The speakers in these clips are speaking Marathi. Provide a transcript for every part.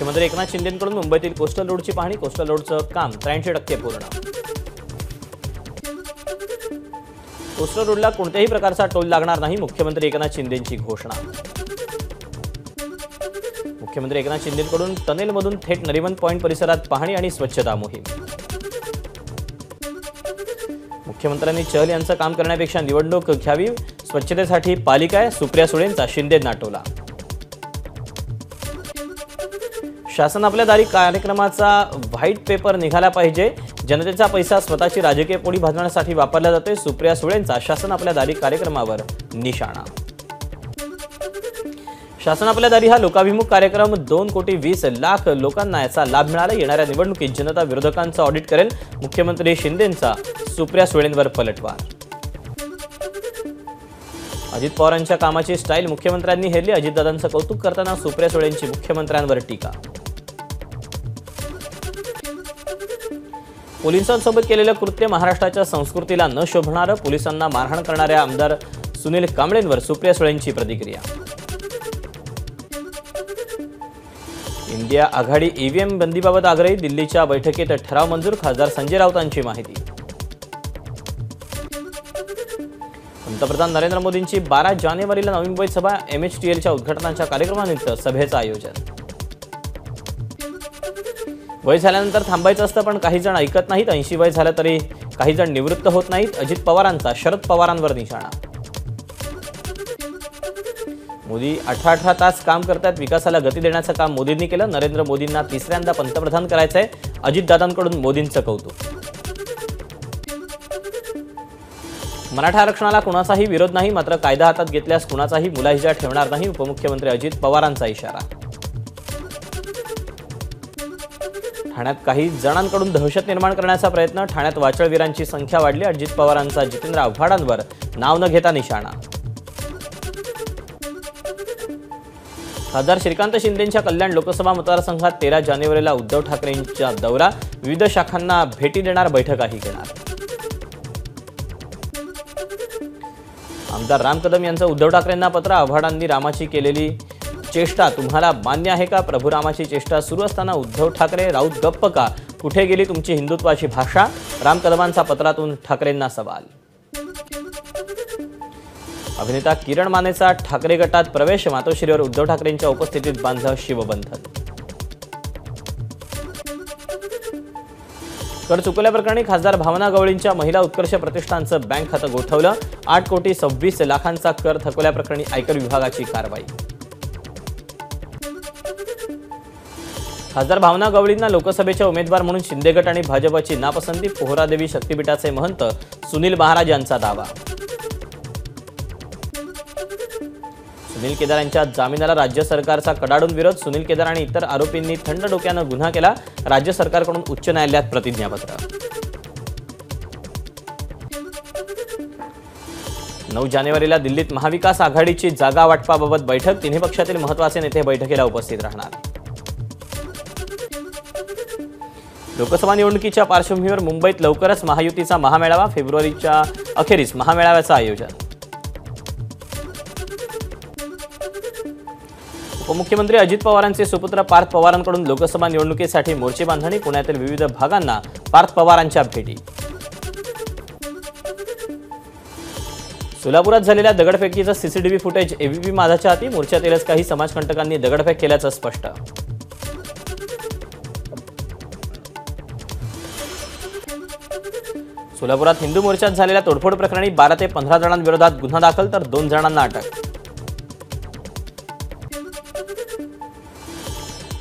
मुख्यमंत्री एकनाथ शिंदेंकडून मुंबईतील कोस्टल रोडची पाहणी. कोस्टल रोडचं काम 83% पूर्ण. कोस्टल रोडला कोणत्याही प्रकारचा टोल लागणार नाही. मुख्यमंत्री एकनाथ शिंदेंची घोषणा. मुख्यमंत्री एकनाथ शिंदेंकडून टनेलमधून थेट नरिमन पॉइंट परिसरात पाहणी आणि स्वच्छता मोहीम. मुख्यमंत्र्यांनी चहल यांचं काम करण्यापेक्षा निवडणूक घ्यावी. स्वच्छतेसाठी पालिका आहे. सुप्रिया सुळेंचा शिंदेंना टोला. शासन आपल्या दारी कार्यक्रमाचा व्हाईट पेपर निघाला पाहिजे. जनतेचा पैसा स्वतःची राजकीय पोळी भाजण्यासाठी वापरला जातोय. सुप्रिया सुळेंचा शासन आपल्या दारी कार्यक्रमावर निशाणा. शासन आपल्या दारी हा लोकाभिमुख कार्यक्रम 2,20,00,000 लोकांना याचा लाभ मिळाला. येणाऱ्या निवडणुकीत जनता विरोधकांचा ऑडिट करेल. मुख्यमंत्री शिंदेंचा सुप्रिया सुळेंवर पलटवार. अजित पवारांच्या कामाची स्टाईल मुख्यमंत्र्यांनी हेरली. अजितदादांचं कौतुक करताना सुप्रिया सुळेंची मुख्यमंत्र्यांवर टीका. पोलिसांसोबत केलेलं कृत्य महाराष्ट्राच्या संस्कृतीला न शोभणारं. पोलिसांना मारहाण करणाऱ्या आमदार सुनील कांबळेंवर सुप्रिया सुळेंची प्रतिक्रिया. इंडिया आघाडी ईव्हीएम बंदीबाबत आग्रही. दिल्लीच्या बैठकीत ठराव मंजूर. खासदार संजय राऊतांची माहिती. पंतप्रधान नरेंद्र मोदींची 12 जानेवारीला नवी मुंबईत सभा. MHTLच्या उद्घाटनाच्या कार्यक्रमानिमित्त सभेचं आयोजन. वय झाल्यानंतर थांबायचं असतं पण काही जण ऐकत नाहीत. 80 वय झालं तरी काही जण निवृत्त होत नाहीत. अजित पवारांचा शरद पवारांवर निशाणा. मोदी 18 तास काम करतात. विकासाला गती देण्याचं काम मोदींनी केलं. नरेंद्र मोदींना तिसऱ्यांदा पंतप्रधान करायचंय. अजितदादांकडून मोदींचं कौतुक. मराठा आरक्षणाला कुणाचाही विरोध नाही. मात्र कायदा हातात घेतल्यास कुणाचाही मुलाहिजा ठेवणार नाही. उपमुख्यमंत्री अजित पवारांचा इशारा. ठाण्यात काही जणांकडून दहशत निर्माण करण्याचा प्रयत्न. ठाण्यात वाचळवीरांची संख्या वाढली. अजित पवारांचा जितेंद्र आव्हाडांवर नाव न घेता निशाणा. खासदार श्रीकांत शिंदेंच्या कल्याण लोकसभा मतदारसंघात 13 जानेवारीला उद्धव ठाकरेंचा दौरा. विविध शाखांना भेटी देणार. बैठकाही घेणार. आमदार राम कदम यांचं उद्धव ठाकरेंना पत्र. आव्हाडांनी रामाची केलेली चेष्टा तुम्हाला मान्य आहे का? प्रभू रामाची चेष्टा सुरू असताना उद्धव ठाकरे राऊत गप्प का? कुठे गेली तुमची हिंदुत्वाची भाषा? राम कदमांचा पत्रातून ठाकरेंना सवाल. अभिनेता किरण मानेचा ठाकरे गटात प्रवेश. मातोश्रीवर उद्धव ठाकरेंच्या उपस्थितीत बांधलं शिवबंधन. कर चुकल्याप्रकरणी खासदार भावना गवळींच्या महिला उत्कर्ष प्रतिष्ठानचं बँक खातं गोठवलं. 8,26,00,000चा कर थकवल्याप्रकरणी आयकर विभागाची कारवाई. खासदार भावना गवळींना लोकसभेच्या उमेदवार म्हणून शिंदे गट आणि भाजपची नापसंती. पोहरादेवी शक्तीपीठाचे महंत सुनील महाराज यांचा दावा. सुनील केदार यांच्या जामिनाला राज्य सरकारचा कडाडून विरोध. सुनील केदार आणि इतर आरोपींनी थंड डोक्यानं गुन्हा केला. राज्य सरकारकडून उच्च न्यायालयात प्रतिज्ञापत्र. 9 जानेवारीला दिल्लीत महाविकास आघाडीची जागा वाटपाबाबत बैठक. तिन्ही पक्षातील महत्त्वाचे नेते बैठकीला उपस्थित राहणार. लोकसभा निवडणुकीच्या पार्श्वभूमीवर मुंबईत लवकरच महायुतीचा महामेळावा. फेब्रुवारीच्या अखेरीस महामेळाव्याचं आयोजन. उपमुख्यमंत्री अजित पवारांचे सुपुत्र पार्थ पवारांकडून लोकसभा निवडणुकीसाठी मोर्चे बांधणी. पुण्यातील विविध भागांना पार्थ पवारांच्या भेटी. सोलापुरात झालेल्या दगडफेकीचं सीसीटीव्ही फुटेज एबीपी माझाच्या हाती. मोर्चातीलच काही समाजकंटकांनी दगडफेक केल्याचं स्पष्ट. सोलापुरात हिंदू मोर्चात झालेल्या तोडफोड प्रकरणी 12 ते 15 जणांविरोधात गुन्हा दाखल तर 2 जणांना अटक.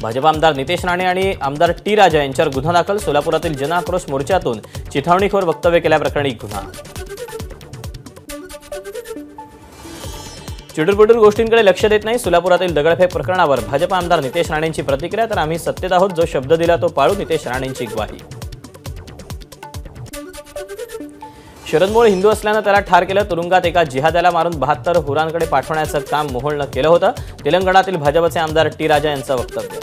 भाजप आमदार नितेश राणे आणि आमदार टी राजा यांच्यावर गुन्हा दाखल. सोलापुरातील जनआक्रोश मोर्चातून चिथावणीखोर वक्तव्य केल्याप्रकरणी गुन्हा. चिडूरपुडूर गोष्टींकडे लक्ष देत नाही. सोलापुरातील दगडफेक प्रकरणावर भाजप आमदार नितेश राणेंची प्रतिक्रिया. तर आम्ही सत्तेत आहोत. जो शब्द दिला तो पाळू. नितेश राणेंची ग्वाही. शरद मोहोळ हिंदू असल्यानं त्याला ठार केलं. तुरुंगात एका जिहाद्याला मारून 72 हुरांकडे पाठवण्याचं काम मोहोळनं केलं होतं. तेलंगणातील भाजपचे आमदार टी राजा यांचं वक्तव्य.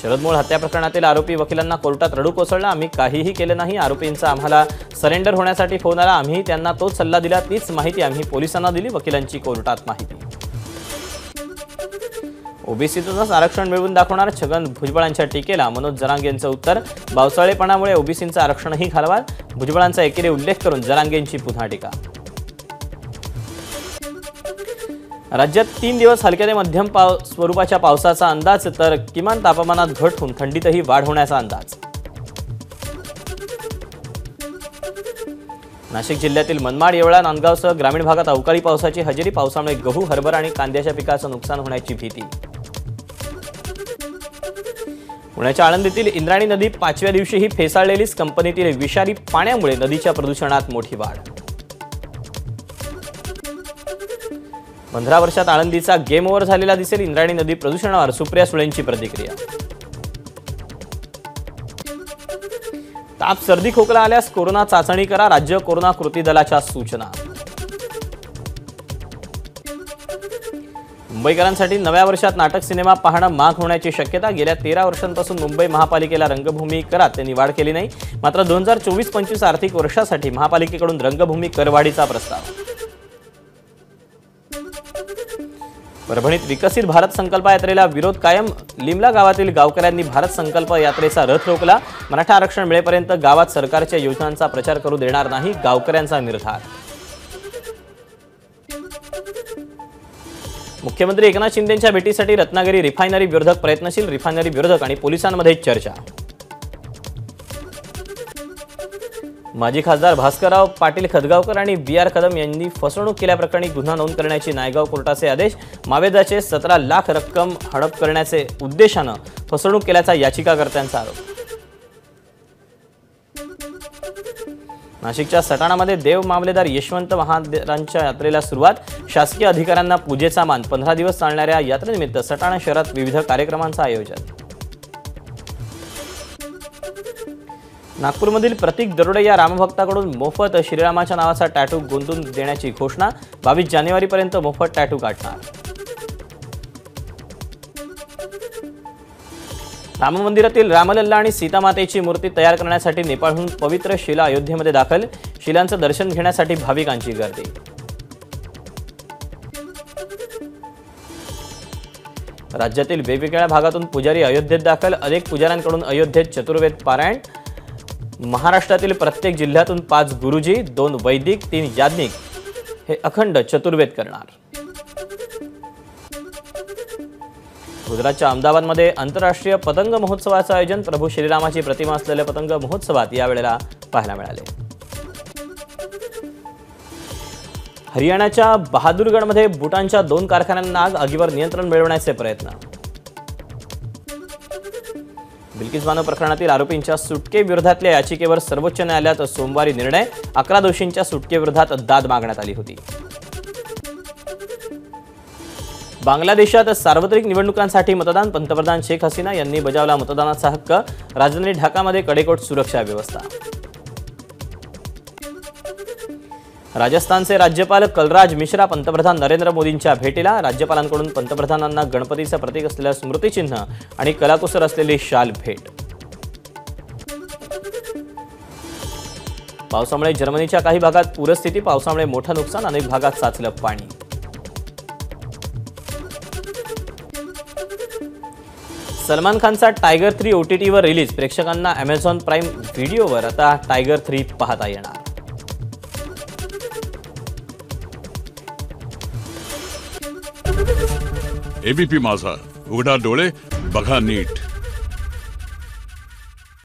शरद मोहोळ हत्या प्रकरणातील आरोपी वकिलांना कोर्टात रडू कोसळला. आम्ही काहीही केलं नाही. आरोपींचा आम्हाला सरेंडर होण्यासाठी फोन आला. आम्ही त्यांना तोच सल्ला दिला. तीच माहिती आम्ही पोलिसांना दिली. वकिलांची कोर्टात माहिती. ओबीसीतूनच आरक्षण मिळवून दाखवणार छगन भुजबळांच्या टीकेला मनोज जरांगेंचं उत्तर. बावसाळेपणामुळे ओबीसींचं आरक्षणही खालवाल. भुजबळांचा एकेरी उल्लेख करून जरांगेंची पुन्हा टीका. राज्यात 3 दिवस हलक्या ते मध्यम स्वरूपाच्या पावसाचा अंदाज, तर किमान तापमानात घट होऊन थंडीतही वाढ होण्याचा अंदाज. नाशिक जिल्ह्यातील मनमाड, येवळा, नांदगावसह ग्रामीण भागात अवकाळी पावसाची हजेरी. पावसामुळे गहू, हरभरा आणि कांद्याच्या पिकाचं नुकसान होण्याची भीती. पुण्याच्या आळंदीतील इंद्रायणी नदी 5व्या दिवशीही फेसाळलेलीच. कंपनीतील विषारी पाण्यामुळे नदीच्या प्रदूषणात मोठी वाढ. 15 वर्षात आळंदीचा गेम ओव्हर झालेला दिसेल. इंद्रायणी नदी प्रदूषणावर सुप्रिया सुळेंची प्रतिक्रिया. ताप, सर्दी, खोकला आल्यास कोरोना चाचणी करा. राज्य कोरोना कृती दलाच्या सूचना. मुंबईकरांसाठी नव्या वर्षात नाटक सिनेमा पाहणं महाग होण्याची शक्यता. गेल्या 13 वर्षांपासून मुंबई महापालिकेला रंगभूमी करात त्यांनी वाढ केली नाही. मात्र 2024-25 आर्थिक वर्षासाठी महापालिकेकडून रंगभूमी करवाढीचा प्रस्ताव. परभणीत विकसित भारत संकल्प यात्रेला विरोध कायम. लिमला गावातील गावकऱ्यांनी भारत संकल्प यात्रेचा रथ रोखला. मराठा आरक्षण मिळेपर्यंत गावात सरकारच्या योजनांचा प्रचार करू देणार नाही, गावकऱ्यांचा निर्धार. मुख्यमंत्री एकनाथ शिंदेंच्या भेटीसाठी रत्नागिरी रिफायनरी विरोधक प्रयत्नशील. रिफायनरी विरोधक आणि पोलिसांमध्ये चर्चा. माजी खासदार भास्करराव पाटील खदगावकर आणि BR कदम यांनी फसवणूक केल्याप्रकरणी गुन्हा नोंद करण्याचे नायगाव कोर्टाचे आदेश. मावेदाचे 17 लाख रक्कम हडप करण्याचे उद्देशानं फसवणूक केल्याचा याचिकाकर्त्यांचा आरोप. नाशिकच्या सटाणामध्ये देव मामलेदार यशवंत महाराजांच्या यात्रेला सुरुवात. शासकीय अधिकाऱ्यांना पूजेचा मान. 15 दिवस चालणाऱ्या यात्रेनिमित्त सटाणा शहरात विविध कार्यक्रमांचं आयोजन. नागपूरमधील प्रतीक दरोडे या रामभक्ताकडून मोफत श्रीरामाच्या नावाचा टॅटू गुंतवून देण्याची घोषणा. 22 जानेवारीपर्यंत मोफत टॅटू काढणार. राम मंदिरातील रामलल्ला आणि सीतामातेची मूर्ती तयार करण्यासाठी नेपाळहून पवित्र शिला अयोध्येमध्ये दाखल. शिलांचं दर्शन घेण्यासाठी भाविकांची गर्दी. राज्यातील वेगवेगळ्या भागातून पुजारी अयोध्येत दाखल. अनेक पुजाऱ्यांकडून अयोध्येत चतुर्वेद पारायण. महाराष्ट्रातील प्रत्येक जिल्ह्यातून 5 गुरुजी, 2 वैदिक, 3 याज्ञिक हे अखंड चतुर्वेद करणार. गुजरातच्या अहमदाबादमध्ये आंतरराष्ट्रीय पतंग महोत्सवाचं आयोजन. प्रभू श्रीरामाची प्रतिमा असलेल्या पतंग महोत्सवात यावेळेला पाहायला मिळाले. हरियाणाच्या बहादुरगडमध्ये बुटांच्या 2 कारखान्यांना आग. आगीवर नियंत्रण मिळवण्याचे प्रयत्न. बिल्किस बानो प्रकरणातील आरोपींच्या सुटकेविरोधातल्या याचिकेवर सर्वोच्च न्यायालयात सोमवारी निर्णय. 11 दोषींच्या सुटकेविरोधात दाद मागण्यात आली होती. बांगलादेशात सार्वत्रिक निवडणुकांसाठी मतदान. पंतप्रधान शेख हसीना यांनी बजावला मतदानाचा हक्क. राजधानी ढाकामध्ये कडेकोट सुरक्षा व्यवस्था. राजस्थानचे राज्यपाल कलराज मिश्रा पंतप्रधान नरेंद्र मोदींच्या भेटीला. राज्यपालांकडून पंतप्रधानांना गणपतीचं प्रतीक असलेलं स्मृतिचिन्ह आणि कलाकुसर असलेली शाल भेट. पावसामुळे जर्मनीच्या काही भागात पूरस्थिती. पावसामुळे मोठं नुकसान. अनेक भागात साचलं पाणी. सलमान खानचा टायगर 3 OTTवर रिलीज. प्रेक्षकांना Amazon प्राईम व्हिडिओवर आता टायगर 3 पाहता येणार. ABP माझा, उघडा डोळे बघा नीट.